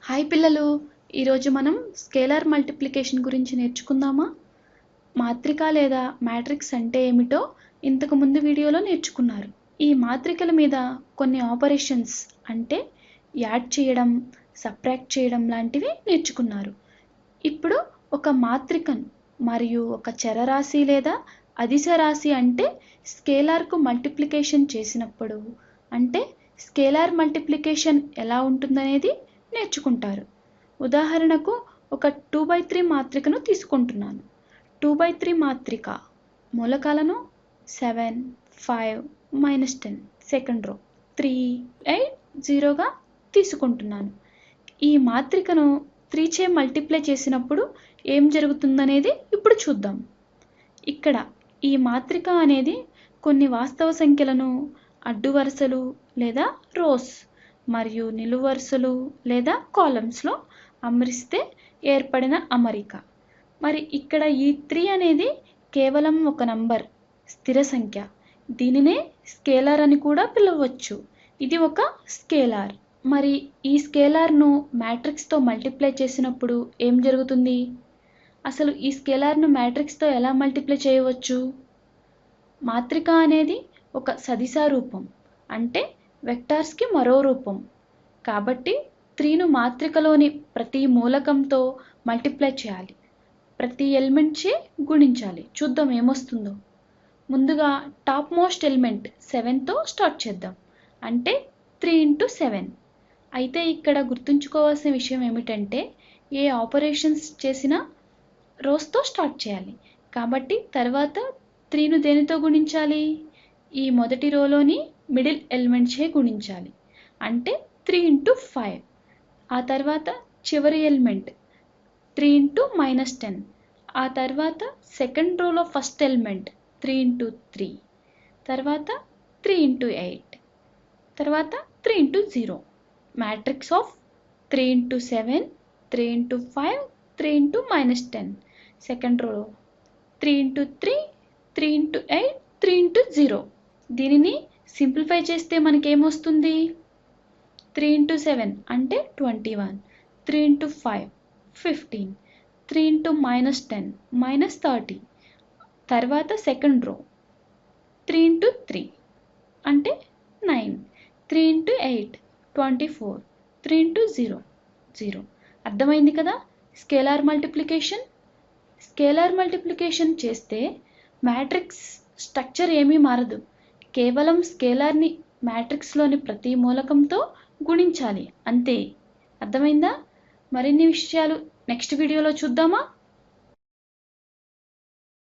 Hi పిల్లలు, ఈరోజు మనం స్కేలార్ మల్టిప్లికేషన్ గురించి నేర్చుకుందామా? మాత్రిక లేదా మ్యాట్రిక్స్ అంటే ఏమిటో ఇంతకు ముందు వీడియోలో నేర్చుకున్నారు. ఈ మాత్రికల మీద కొన్ని ఆపరేషన్స్ అంటే యాడ్ చేయడం, సబ్ట్రాక్ట్ చేయడం లాంటివి నేర్చుకున్నారు. ఇప్పుడు ఒక మాత్రికను మరియు ఒక చరరాశి లేదా అదిశ రాశి అంటే స్కేలార్కు మల్టిప్లికేషన్ చేసినప్పుడు అంటే స్కేలార్ మల్టిప్లికేషన్ ఎలా ఉంటుందనేది నేర్చుకుంటారు. ఉదాహరణకు ఒక 2/3 మాత్రికను తీసుకుంటున్నాను. 2/3 మాత్రిక మూలకాలను 7, 5, -10 సెకండ్ రో 3, 8, 0గా తీసుకుంటున్నాను. ఈ మాత్రికను 3 చే మల్టిప్లై చేసినప్పుడు ఏం జరుగుతుందనేది ఇప్పుడు చూద్దాం. ఇక్కడ ఈ మాత్రిక అనేది కొన్ని వాస్తవ సంఖ్యలను అడ్డు వరుసలు లేదా రోస్ మరియు నిలువు వరుసలు లేదా కాలమ్స్లో అమరిస్తే ఏర్పడిన అమరిక. మరి ఇక్కడ ఈ 3 అనేది కేవలం ఒక నంబర్, స్థిర సంఖ్య. దీనినే స్కేలార్ అని కూడా పిలవచ్చు. ఇది ఒక స్కేలార్. మరి ఈ స్కేలార్ను మ్యాట్రిక్స్తో మల్టిప్లై చేసినప్పుడు ఏం జరుగుతుంది? అసలు ఈ స్కేలార్ను మ్యాట్రిక్స్తో ఎలా మల్టిప్లై చేయవచ్చు? మాత్రిక అనేది ఒక సదిశ రూపం, అంటే వెక్టార్స్కి మరో రూపం. కాబట్టి 3ను మాత్రికలోని ప్రతి మూలకంతో మల్టిప్లై చేయాలి, ప్రతి ఎలిమెంట్ చే గుణించాలి. చూద్దాం ఏమొస్తుందో. ముందుగా టాప్ మోస్ట్ ఎలిమెంట్ 7తో స్టార్ట్ చేద్దాం, అంటే 3 × 7. అయితే ఇక్కడ గుర్తుంచుకోవాల్సిన విషయం ఏమిటంటే ఏ ఆపరేషన్స్ చేసినా రోస్తో స్టార్ట్ చేయాలి. కాబట్టి తర్వాత 3ను దేనితో గుణించాలి? ఈ మొదటి రోలోని మిడిల్ ఎలిమెంట్ చే గుణించాలి, అంటే 3 × 5. ఆ తర్వాత చివరి ఎలిమెంట్ 3 × -10. ఆ తర్వాత సెకండ్ రోలో ఫస్ట్ ఎలిమెంట్ 3 × 3. తర్వాత 3 × 8. తర్వాత 3 × 0. Matrix of 3 × 7, 3 × 5, 3 × -10. సెకండ్ రోలో 3 × 3, 3 × 8, 3 × 0. దీనిని సింప్లిఫై చేస్తే మనకేమొస్తుంది? 3 × 7 అంటే 21, 3 × 5 15, 3 × -10 -30. తర్వాత సెకండ్ రో 3 × 3 అంటే 9, 3 × 8 24, 3 × 0 0. అర్థమైంది కదా స్కేలార్ మల్టిప్లికేషన్? స్కేలార్ మల్టిప్లికేషన్ చేస్తే మ్యాట్రిక్స్ స్ట్రక్చర్ ఏమీ మారదు. కేవలం స్కేలార్ని మ్యాట్రిక్స్లోని ప్రతి మూలకంతో గుణించాలి అంతే. అర్థమైందా? మరిన్ని విషయాలు నెక్స్ట్ వీడియోలో చూద్దామా?